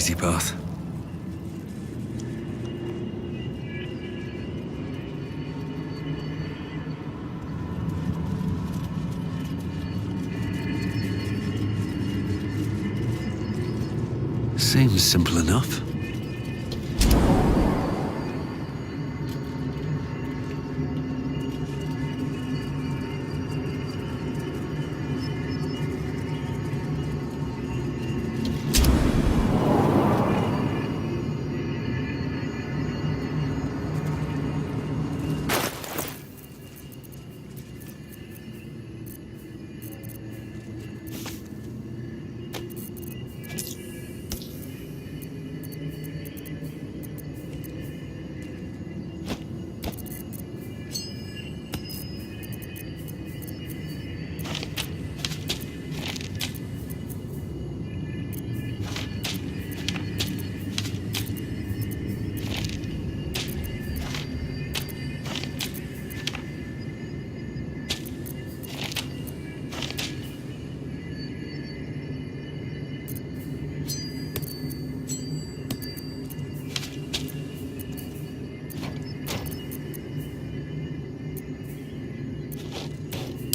easy path. Seems simple enough.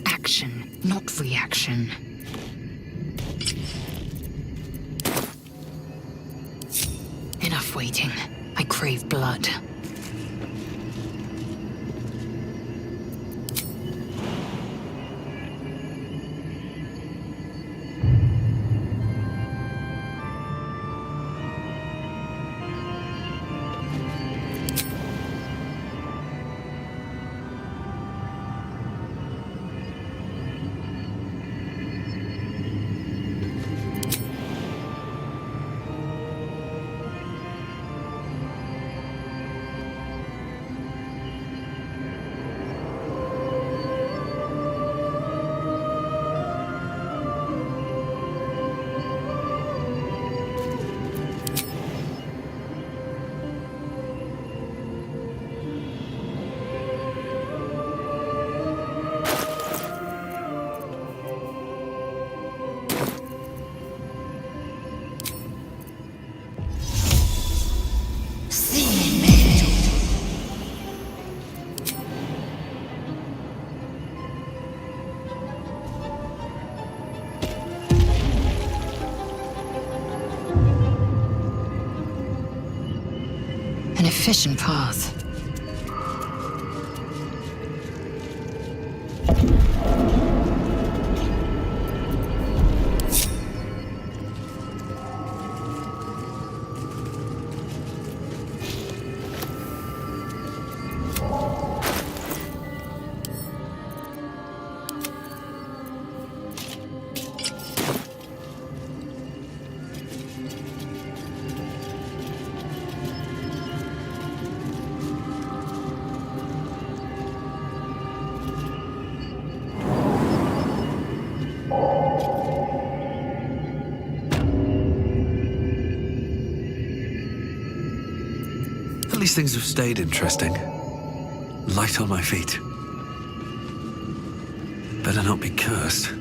Action, not reaction. Enough waiting. I crave blood. An efficient path. At least things have stayed interesting. Light on my feet. Better not be cursed.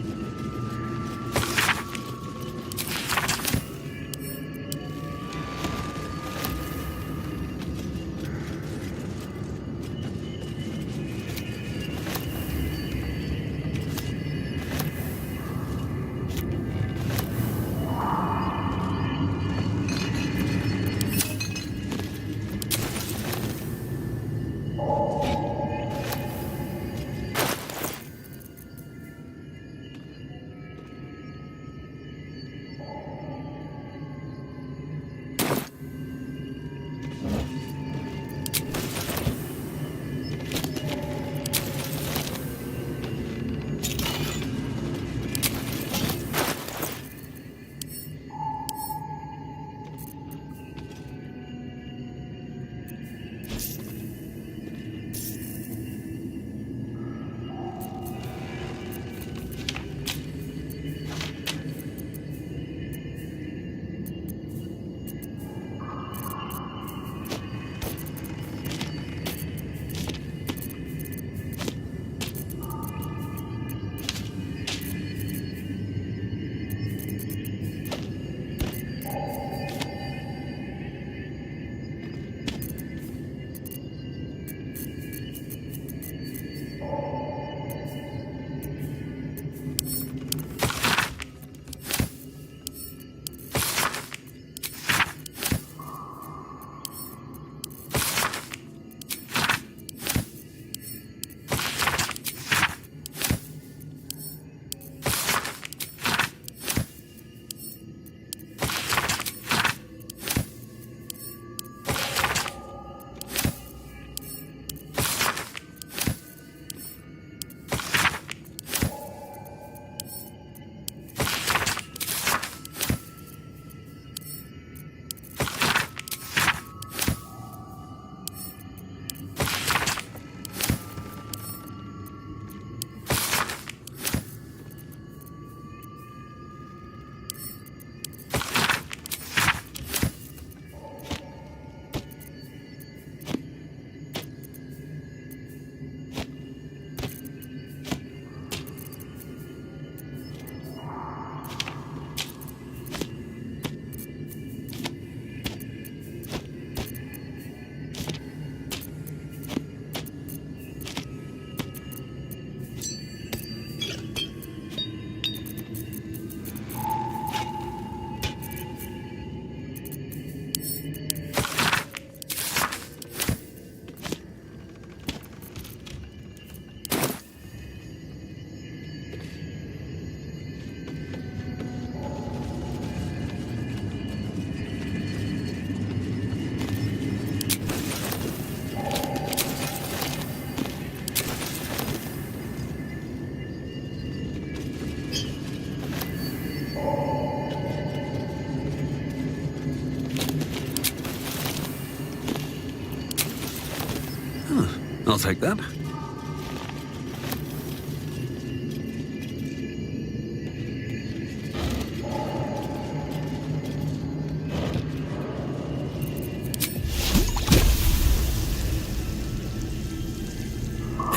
I'll take that.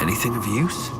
Anything of use?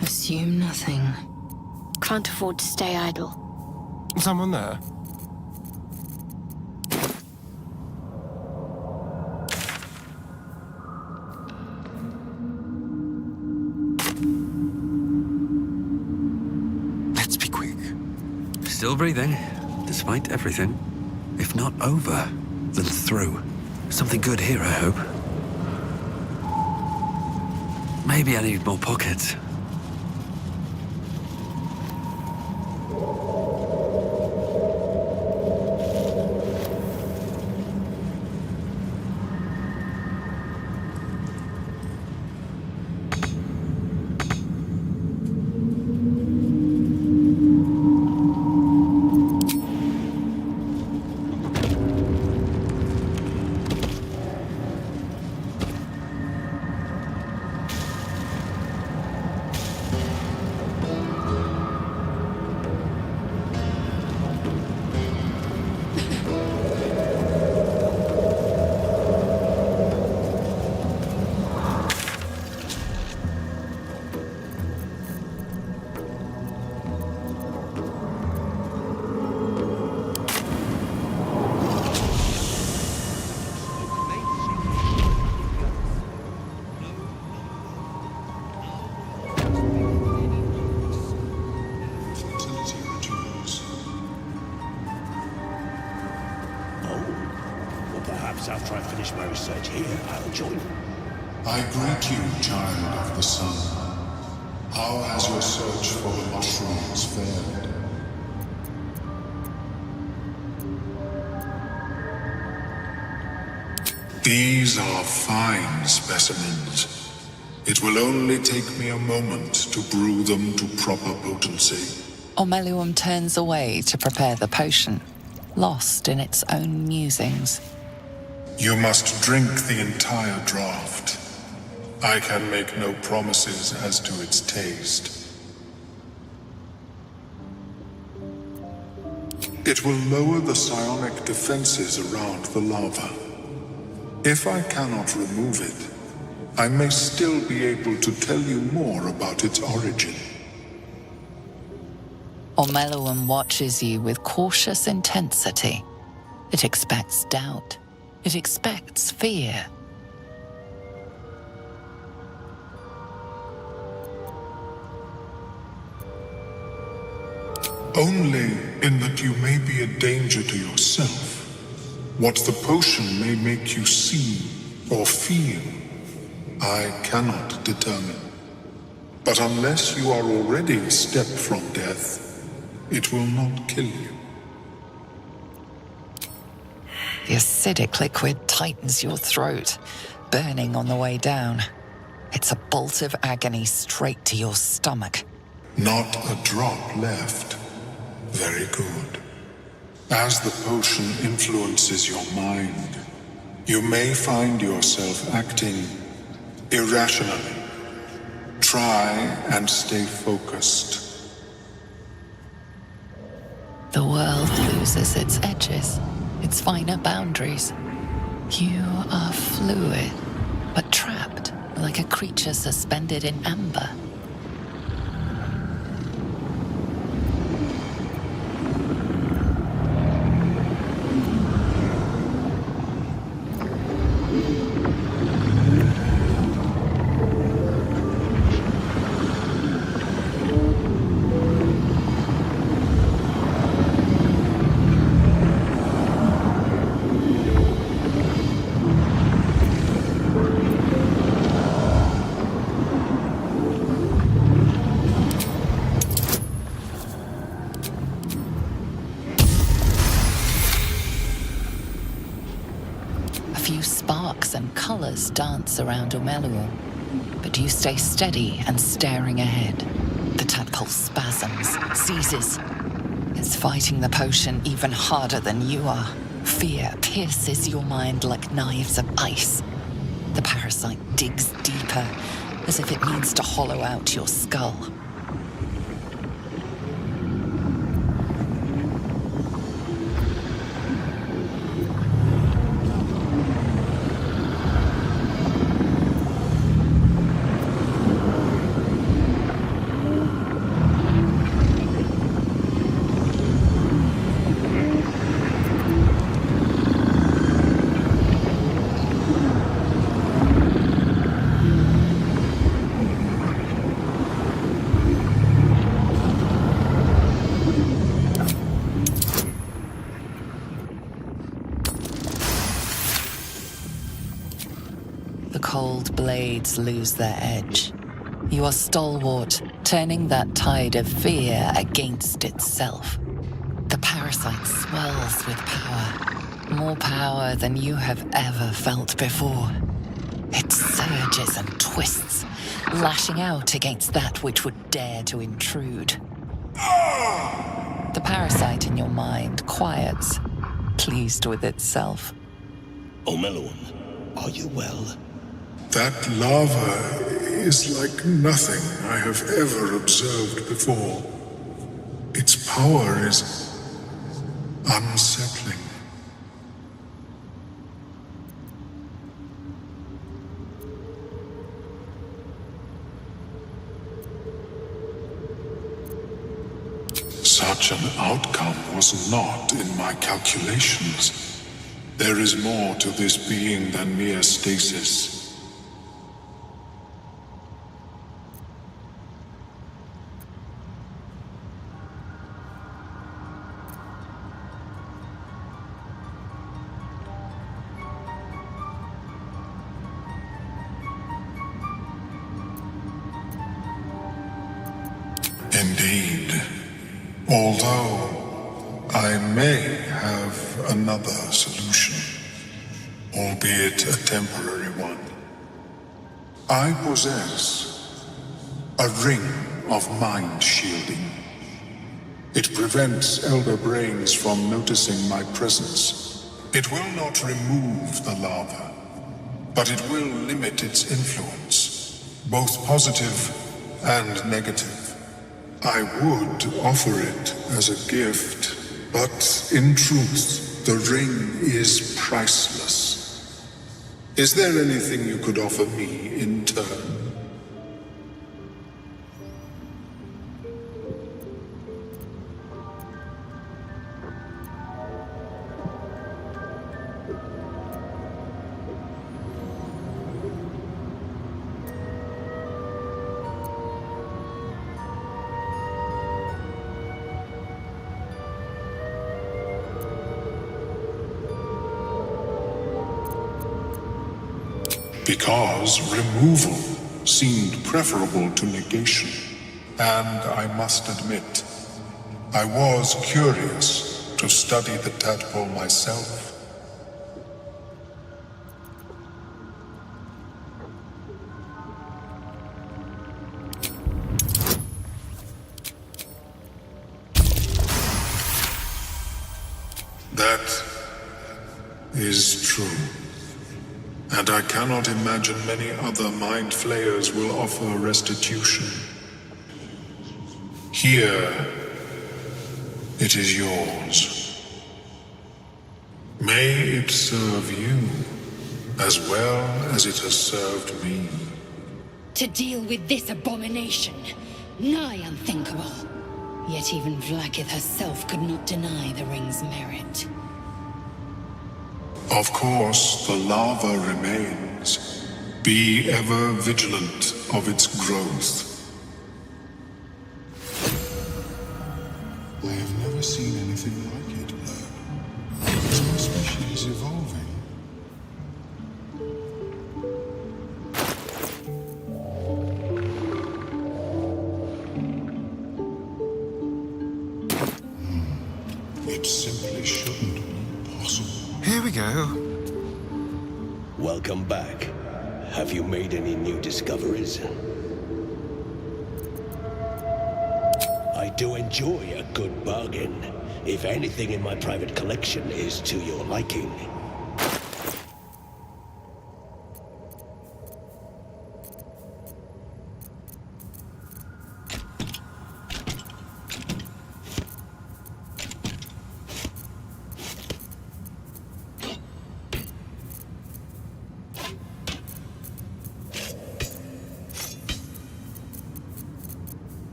Assume nothing. Can't afford to stay idle. Someone there? Let's be quick. Still breathing, despite everything. If not over, then through. Something good here, I hope. Maybe I need more pockets. After I finish my research here, I'll join. I greet you, child of the sun. How has your search for the mushrooms fared? These are fine specimens. It will only take me a moment to brew them to proper potency. Ormelium turns away to prepare the potion, lost in its own musings. You must drink the entire draught. I can make no promises as to its taste. It will lower the psionic defenses around the lava. If I cannot remove it, I may still be able to tell you more about its origin. Ormelium watches you with cautious intensity. It expects doubt. It expects fear. only in that you may be a danger to yourself. What the potion may make you see or feel, I cannot determine. But unless you are already a step from death, it will not kill you. The acidic liquid tightens your throat, burning on the way down. It's a bolt of agony straight to your stomach. Not a drop left. Very good. As the potion influences your mind, you may find yourself acting irrationally. Try and stay focused. The world loses its edges, its finer boundaries. You are fluid, but trapped like a creature suspended in amber. Sparks and colors dance around Omeluo, but you stay steady and staring ahead. The tadpole spasms, seizes. It's fighting the potion even harder than you are. Fear pierces your mind like knives of ice. The parasite digs deeper, as if it needs to hollow out your skull. The cold blades lose their edge. You are stalwart, turning that tide of fear against itself. The parasite swells with power, more power than you have ever felt before. It surges and twists, lashing out against that which would dare to intrude. The parasite in your mind quiets, pleased with itself. Omeluon, are you well? That lava is like nothing I have ever observed before. Its power is unsettling. Such an outcome was not in my calculations. There is more to this being than mere stasis. Indeed. Although I may have another solution, albeit a temporary one. I possess a ring of mind shielding. It prevents elder brains from noticing my presence. It will not remove the lava, but it will limit its influence, both positive and negative. I would offer it as a gift, but in truth, the ring is priceless. Is there anything you could offer me in turn? because removal seemed preferable to negation. And I must admit, I was curious to study the tadpole myself. That is true. And I cannot imagine many other mind flayers will offer restitution. Here, it is yours. May it serve you as well as it has served me. To deal with this abomination, nigh unthinkable. Yet even Vlaakith herself could not deny the ring's merit. Of course, the lava remains. Be ever vigilant of its growth. I have never seen anything like it, Blur. Is my species evolving? It simply shouldn't be possible. Here we go. Welcome back. Have you made any new discoveries? I do enjoy a good bargain, if anything in my private collection is to your liking.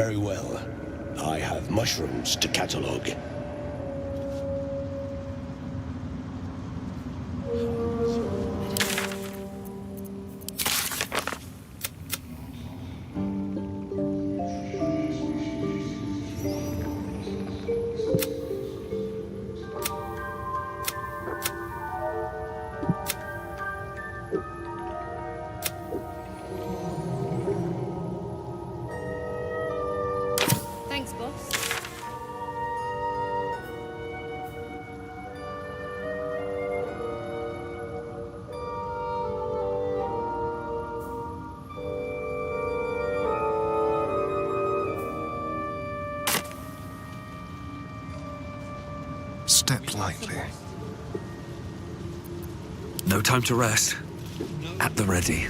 Very well. I have mushrooms to catalogue. Thanks, boss. step lightly. No time to rest. At the ready.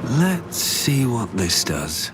Let's see what this does.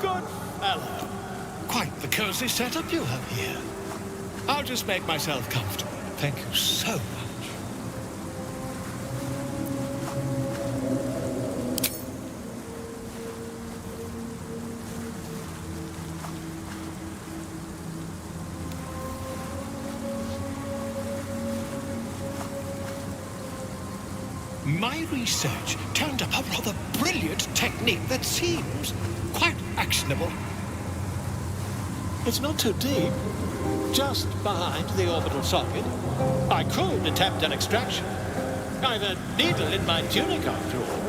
Good fellow. Quite the cozy setup you have here. I'll just make myself comfortable. Thank you so much. My research turned up a rather brilliant technique that seems quite actionable. It's not too deep. Just behind the orbital socket. I could attempt an extraction. I've a needle in my tunic after all.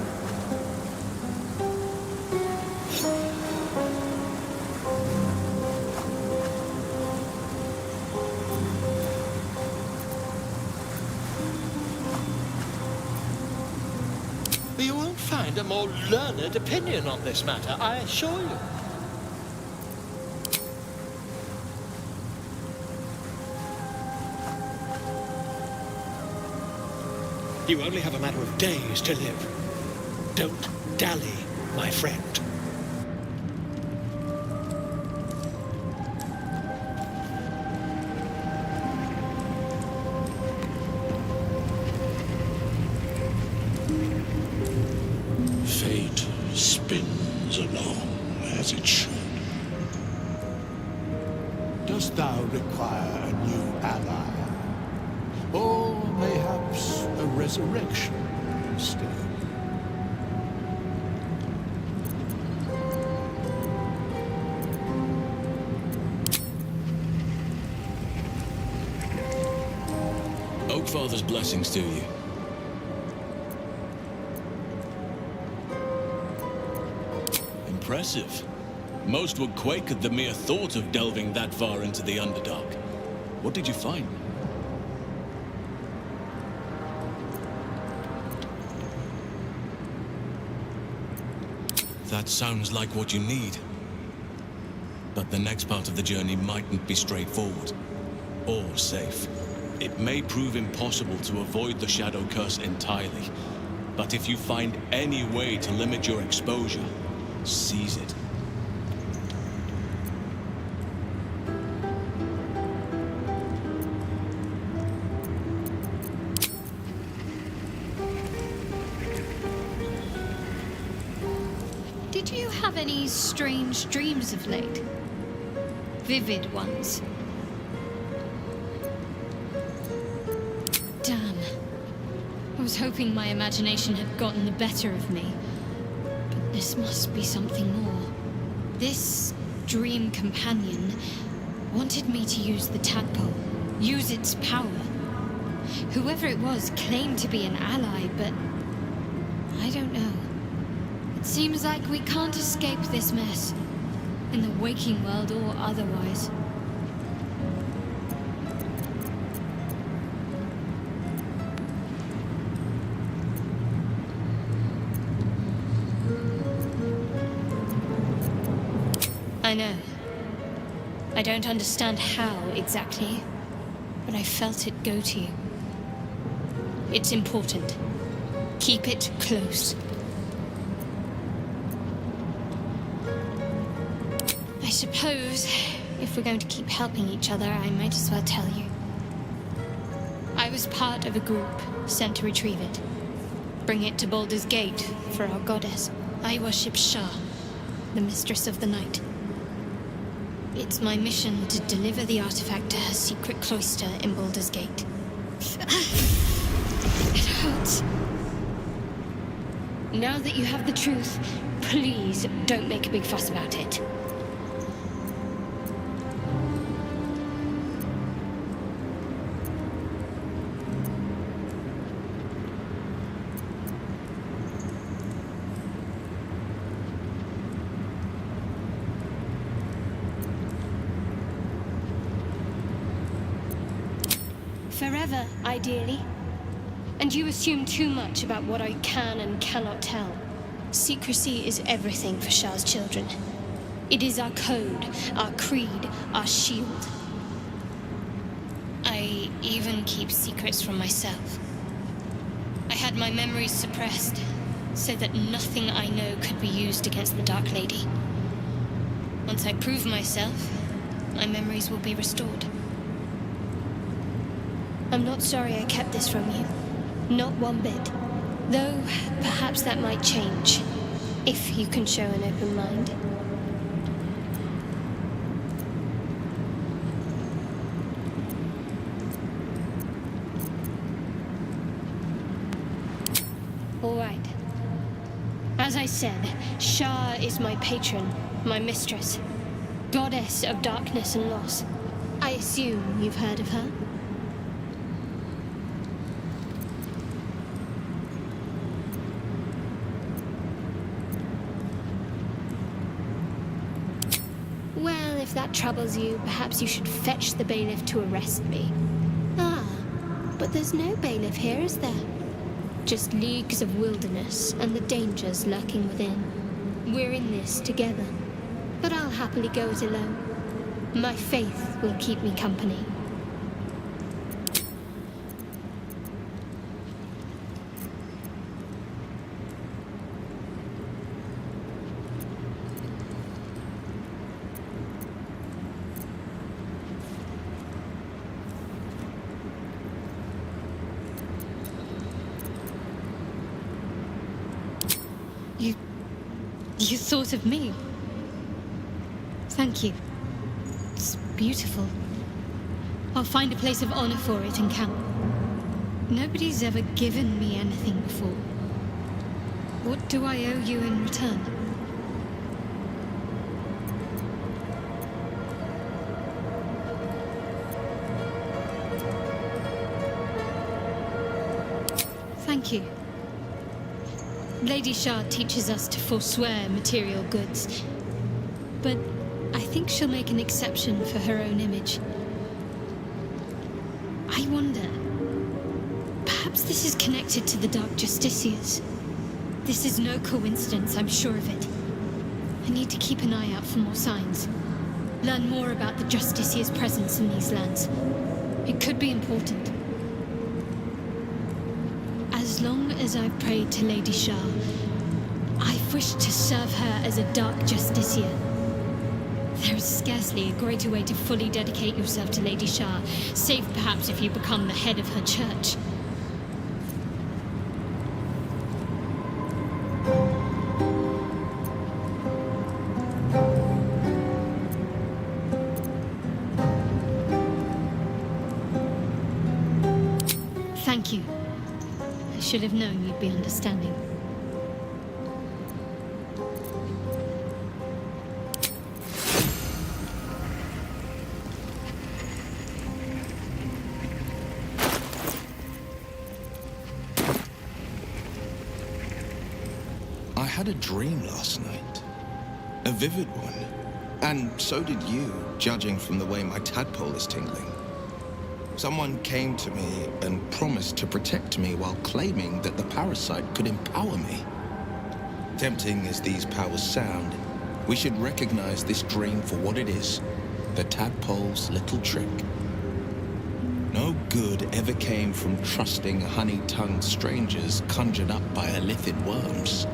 You won't find a more learned opinion on this matter, I assure you. You only have a matter of days to live. Don't dally, my friend. Fate spins along as it should. Dost thou require a new ally? Or mayhaps a resurrection instead? Oakfather's blessings to you. Impressive. Most would quake at the mere thought of delving that far into the Underdark. What did you find? That sounds like what you need. But the next part of the journey mightn't be straightforward or safe. It may prove impossible to avoid the shadow curse entirely, but if you find any way to limit your exposure, seize it. Did you have any strange dreams of late? Vivid ones? Damn. I was hoping my imagination had gotten the better of me. But this must be something more. This dream companion wanted me to use the tadpole, use its power. Whoever it was claimed to be an ally, but I don't know. It seems like we can't escape this mess, in the waking world or otherwise. I know. I don't understand how exactly, but I felt it go to you. It's important. Keep it close. I suppose, if we're going to keep helping each other, I might as well tell you. I was part of a group sent to retrieve it. Bring it to Baldur's Gate for our goddess. I worship Shah, the mistress of the night. It's my mission to deliver the artifact to her secret cloister in Baldur's Gate. It hurts. Now that you have the truth, please don't make a big fuss about it. Forever, ideally. And you assume too much about what I can and cannot tell. Secrecy is everything for Shah's children. It is our code, our creed, our shield. I even keep secrets from myself. I had my memories suppressed, so that nothing I know could be used against the Dark Lady. Once I prove myself, my memories will be restored. I'm not sorry I kept this from you. Not one bit. Though, perhaps that might change, if you can show an open mind. All right. As I said, Shah is my patron, my mistress. Goddess of darkness and loss. I assume you've heard of her? Well, if that troubles you, perhaps you should fetch the bailiff to arrest me. Ah, but there's no bailiff here, is there? Just leagues of wilderness and the dangers lurking within. We're in this together, but I'll happily go it alone. My faith will keep me company. You thought of me. Thank you. It's beautiful. I'll find a place of honor for it and camp. Nobody's ever given me anything before. What do I owe you in return? Thank you. Lady Shah teaches us to forswear material goods, but I think she'll make an exception for her own image. I wonder, perhaps this is connected to the Dark Justiciars. This is no coincidence, I'm sure of it. I need to keep an eye out for more signs. Learn more about the Justiciars' presence in these lands. It could be important. As long as I've prayed to Lady Shah, I've wished to serve her as a dark justiciar. There is scarcely a greater way to fully dedicate yourself to Lady Shah, save perhaps if you become the head of her church. Thank you. I should have known you'd be understanding. I had a dream last night. A vivid one. And so did you, judging from the way my tadpole is tingling. Someone came to me and promised to protect me while claiming that the parasite could empower me. Tempting as these powers sound, we should recognize this dream for what it is, the tadpole's little trick. No good ever came from trusting honey-tongued strangers conjured up by illithid worms.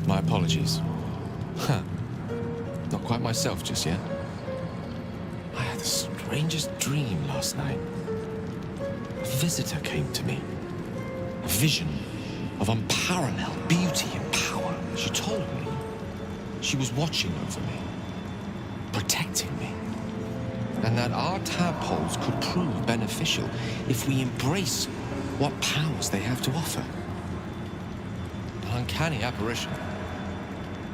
My apologies. Not quite myself just yet. I had the strangest dream last night. A visitor came to me. A vision of unparalleled beauty and power. She told me she was watching over me, protecting me, and that our tadpoles could prove beneficial if we embrace what powers they have to offer. An uncanny apparition.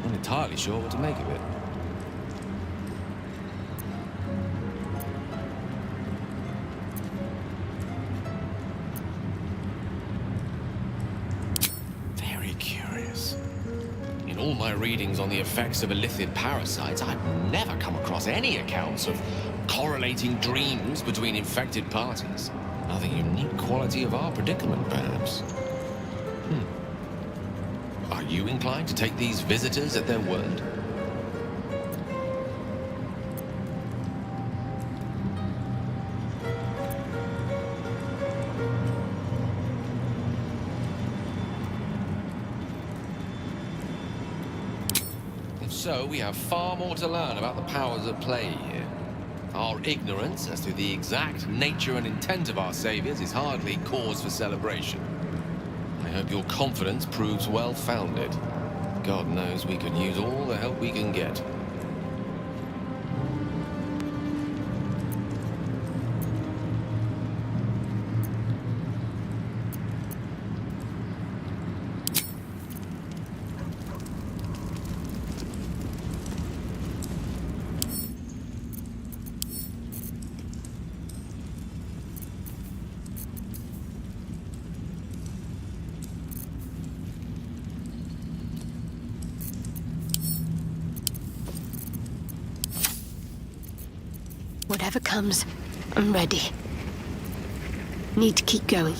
Not entirely sure what to make of it. Very curious. In all my readings on the effects of illithid parasites, I've never come across any accounts of correlating dreams between infected parties. Another unique quality of our predicament, perhaps. Are you inclined to take these visitors at their word? If so, we have far more to learn about the powers at play here. Our ignorance as to the exact nature and intent of our saviors is hardly cause for celebration. I hope your confidence proves well-founded. God knows we could use all the help we can get. Whatever comes, I'm ready. Need to keep going.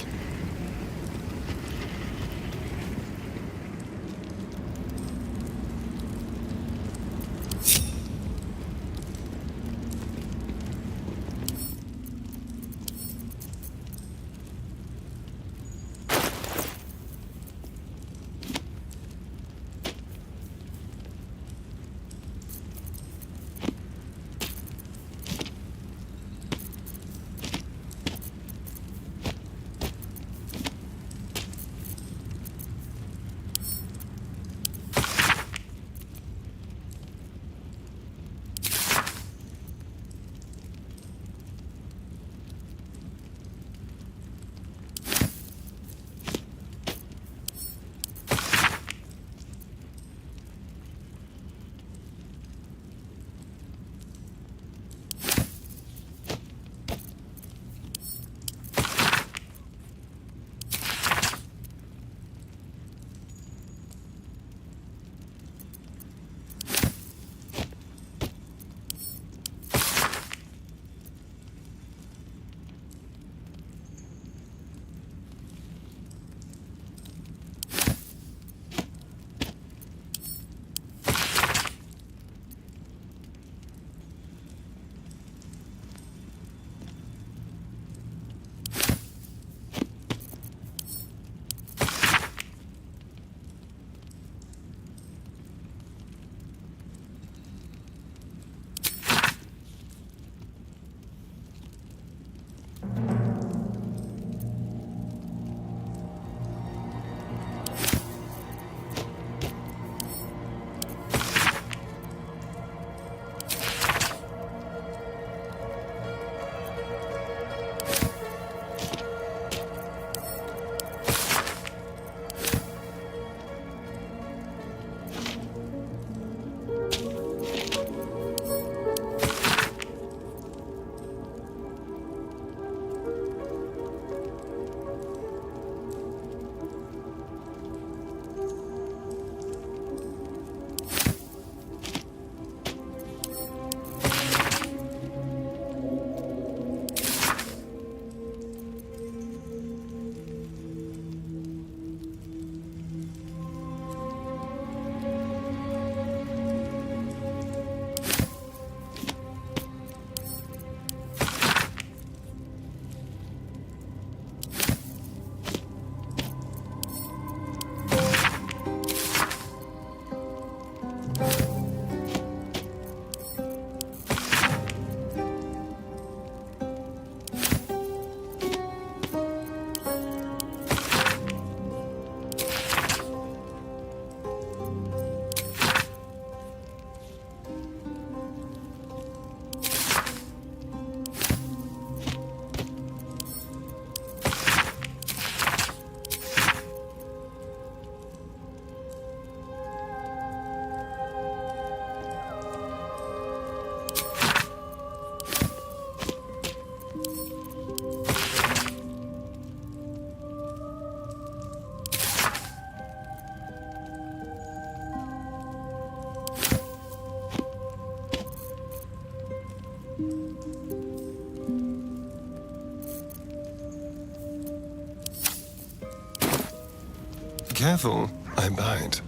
careful, I bite.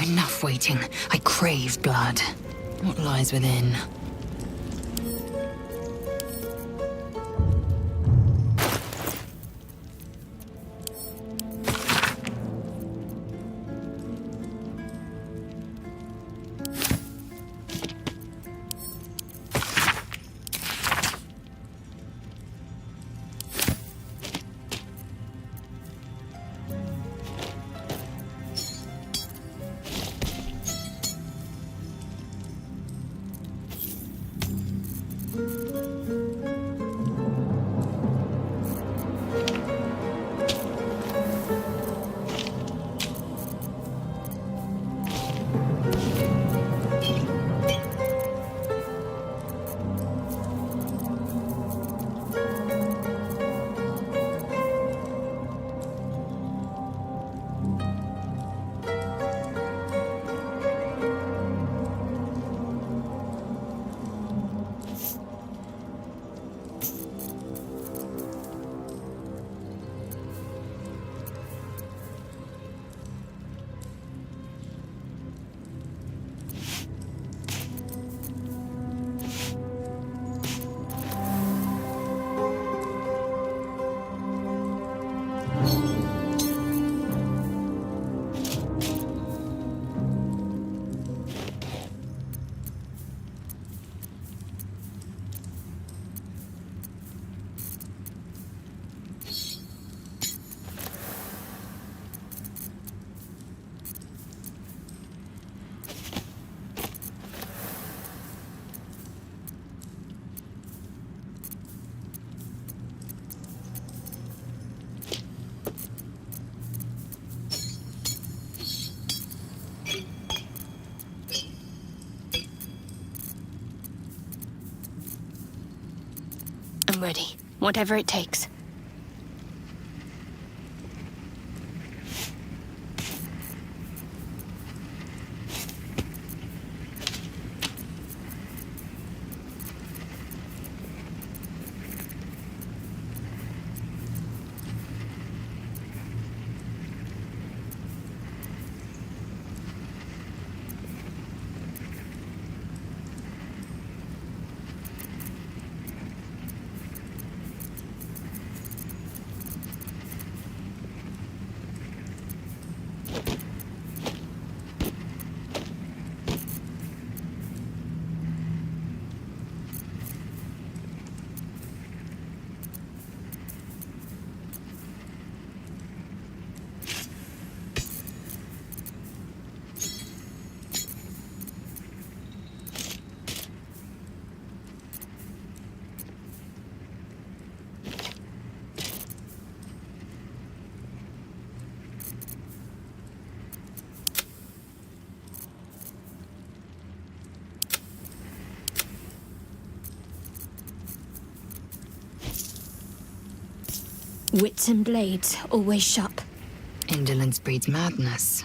Enough waiting. I crave blood. What lies within? I'm ready. Whatever it takes. Wits and blades, always sharp. Indolence breeds madness.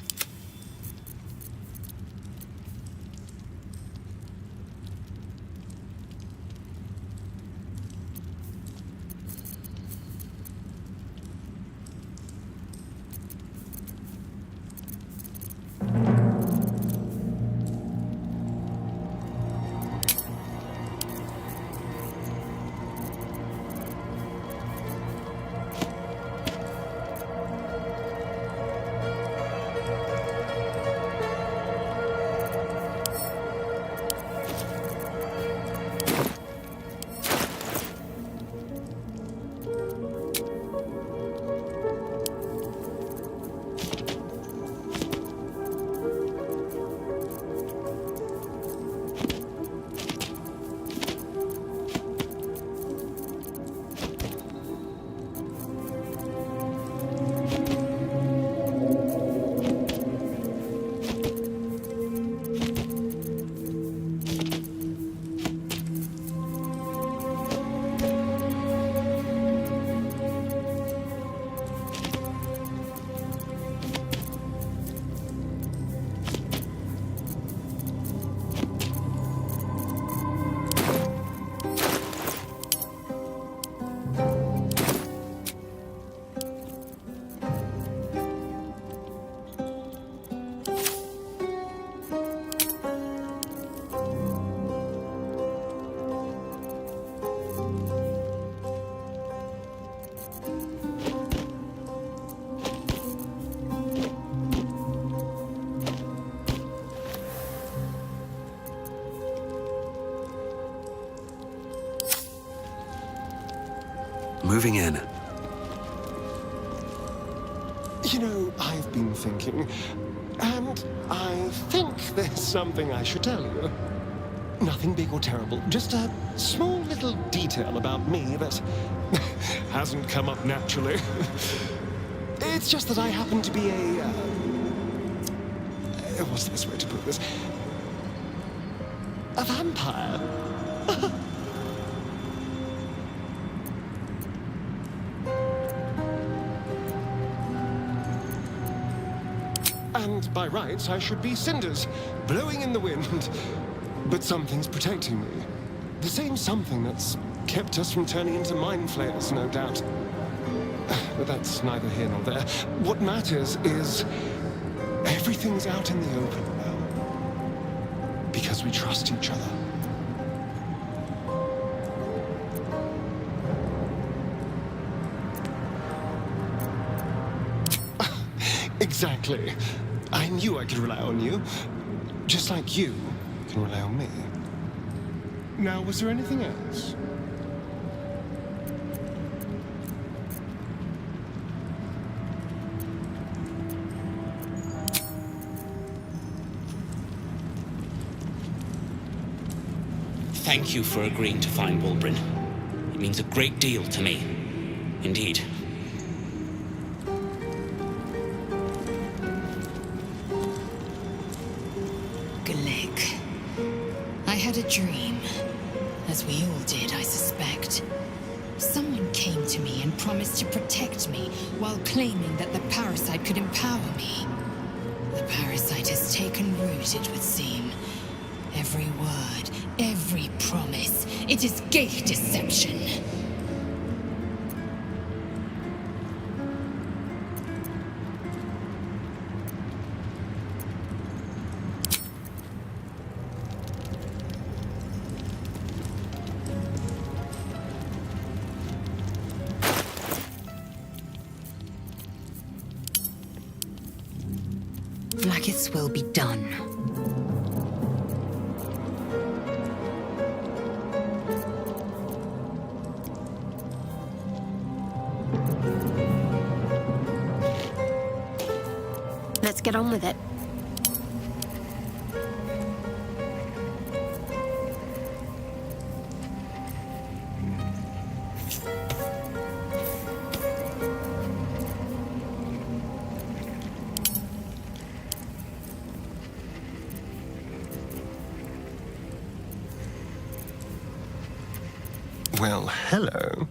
moving in. You know, I've been thinking, and I think there's something I should tell you. Nothing big or terrible, just a small little detail about me that hasn't come up naturally. It's just that I happen to be what's the best way to put this? A vampire. And by rights, I should be cinders, blowing in the wind. But something's protecting me. The same something that's kept us from turning into mind flayers, no doubt. But that's neither here nor there. What matters is everything's out in the open now. Because we trust each other. Exactly. I knew I could rely on you. Just like you can rely on me. Now, was there anything else? Thank you for agreeing to find Wulbren. It means a great deal to me. Indeed. I had a dream, as we all did, I suspect. Someone came to me and promised to protect me while claiming that the parasite could empower me. The parasite has taken root, it would seem. Every word, every promise, it is gay deception. Blackets will be done. Let's get on with it. Well, hello.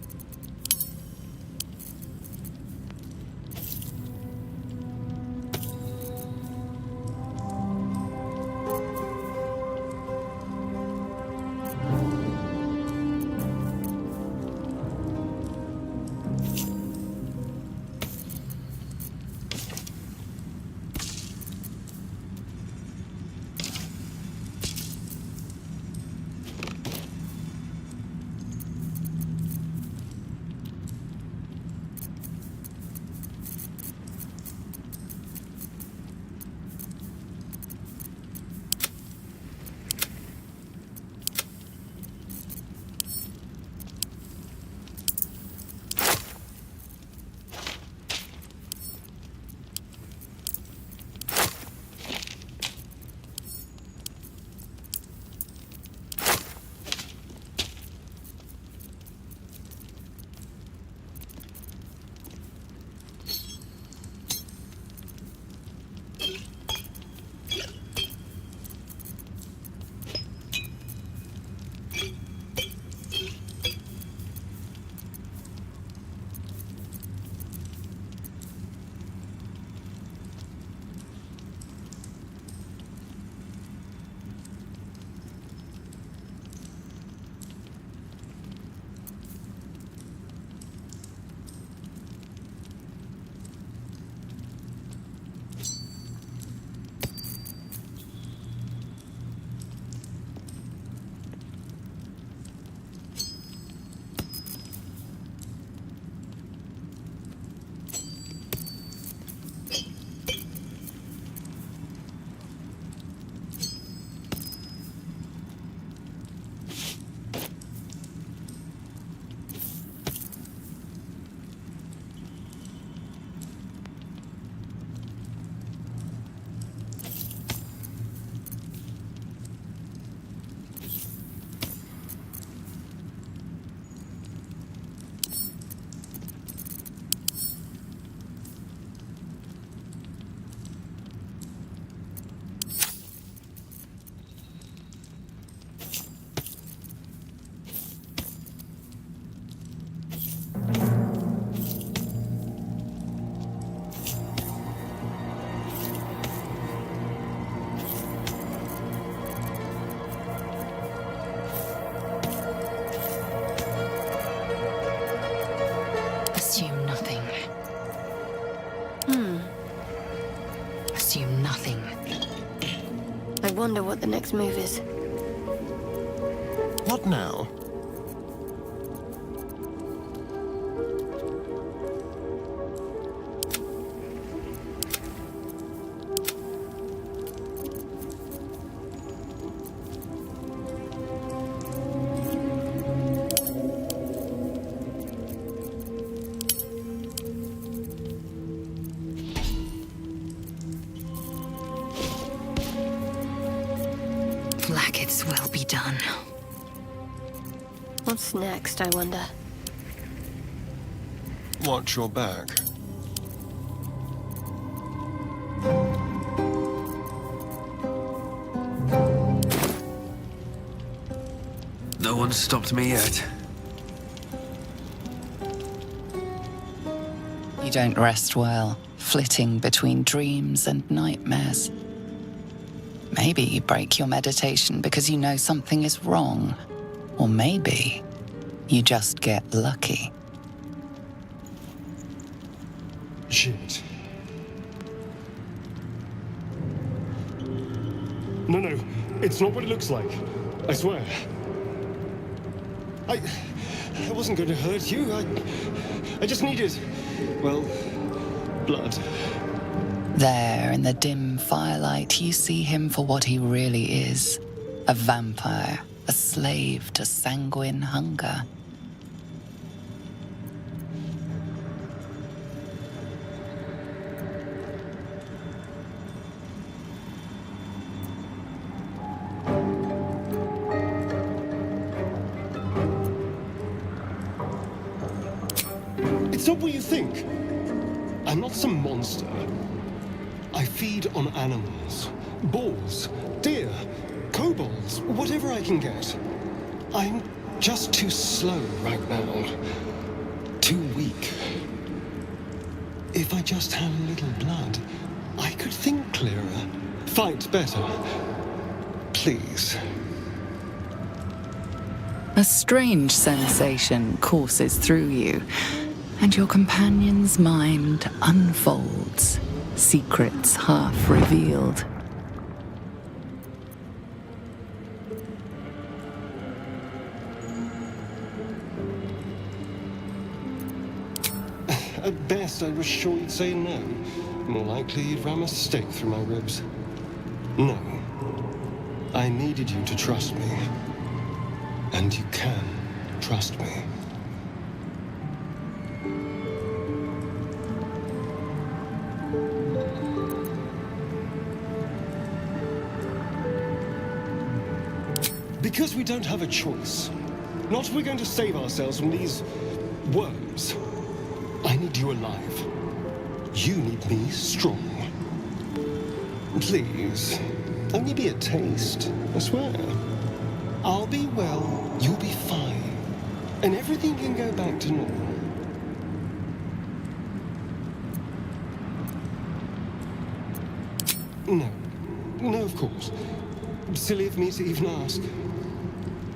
wonder what the next move is. What now? Blacket's will be done. What's next, I wonder? Watch your back. No one's stopped me yet. You don't rest well, flitting between dreams and nightmares. Maybe you break your meditation because you know something is wrong. Or maybe you just get lucky. Shit. No, it's not what it looks like. I swear. I wasn't going to hurt you. I just needed, well, blood. There, in the dim firelight, you see him for what he really is. A vampire, a slave to sanguine hunger. It's not what you think. I'm not some monster. I feed on animals. Boars, deer, kobolds, whatever I can get. I'm just too slow right now. Too weak. If I just had a little blood, I could think clearer, fight better. Please. A strange sensation courses through you, and your companion's mind unfolds, secrets half revealed. At best, I was sure you'd say no. More likely, you'd ram a stake through my ribs. No. I needed you to trust me. And you can trust me. Because we don't have a choice. Not if we're going to save ourselves from these worms. I need you alive. You need me strong. Please, only be a taste, I swear. I'll be well, you'll be fine. And everything can go back to normal. No, of course. Silly of me to even ask.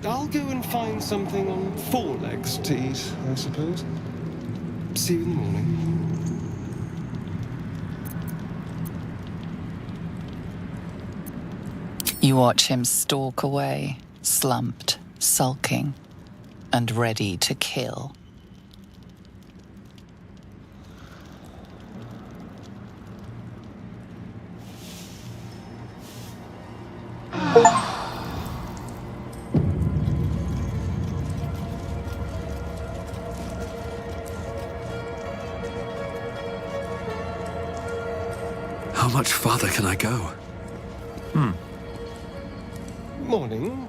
I'll go and find something on four legs to eat, I suppose. See you in the morning. You watch him stalk away, slumped, sulking, and ready to kill. How much farther can I go? Morning.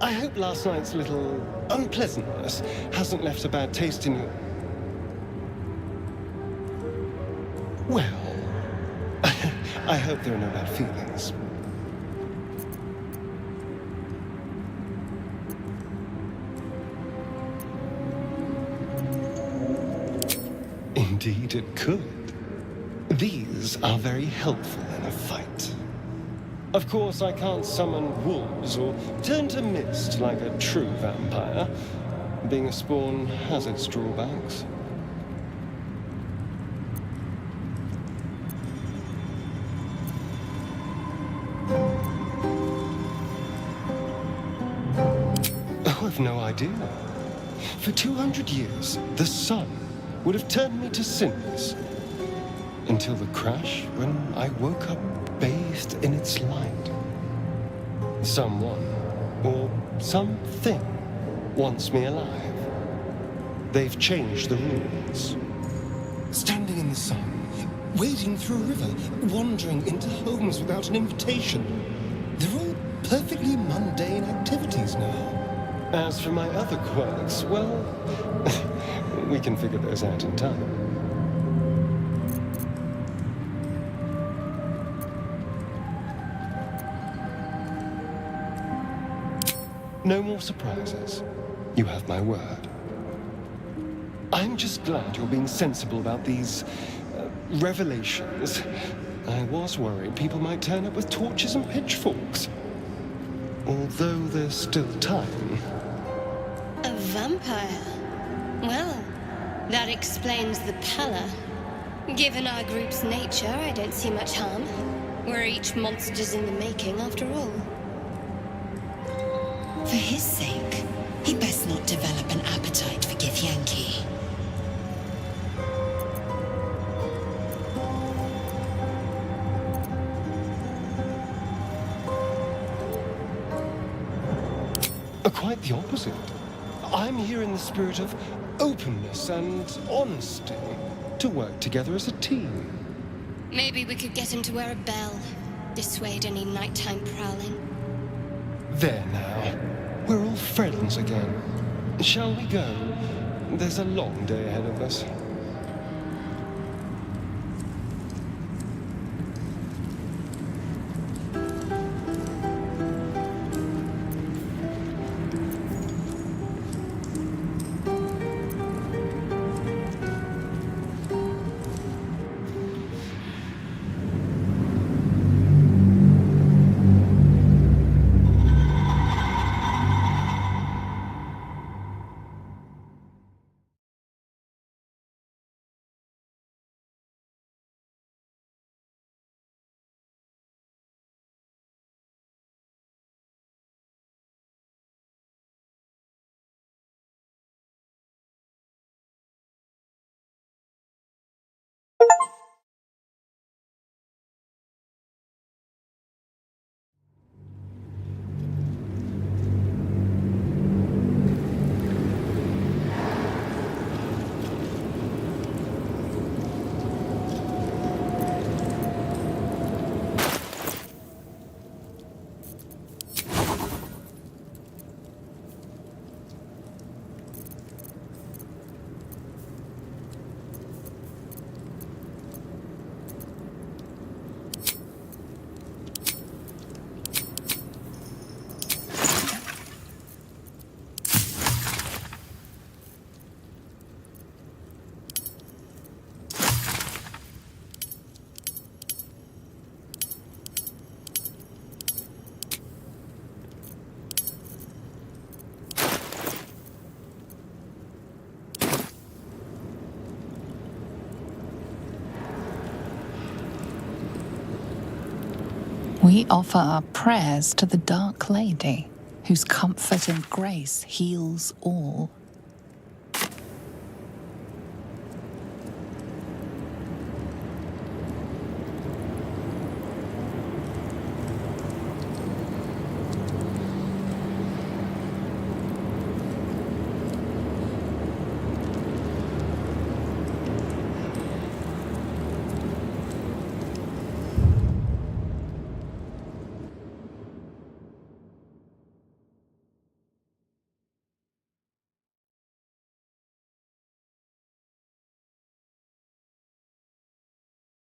I hope last night's little unpleasantness hasn't left a bad taste in you. Well, I hope there are no bad feelings. Indeed it could. These are very helpful in a fight. Of course, I can't summon wolves or turn to mist like a true vampire. Being a spawn has its drawbacks. I've no idea. For 200 years, the sun would have turned me to cinders. Until the crash when I woke up bathed in its light. Someone, or something, wants me alive. They've changed the rules. Standing in the sun, wading through a river, wandering into homes without an invitation. They're all perfectly mundane activities now. As for my other quirks, well, we can figure those out in time. No more surprises. You have my word. I'm just glad you're being sensible about these revelations. I was worried people might turn up with torches and pitchforks. Although there's still time. A vampire? Well, that explains the pallor. Given our group's nature, I don't see much harm. We're each monsters in the making, after all. For his sake, he best not develop an appetite for Githyanki. Quite the opposite. I'm here in the spirit of openness and honesty, to work together as a team. Maybe we could get him to wear a bell, dissuade any nighttime prowling. There now. We're all friends again. Shall we go? There's a long day ahead of us. We offer our prayers to the Dark Lady, whose comfort and grace heals all.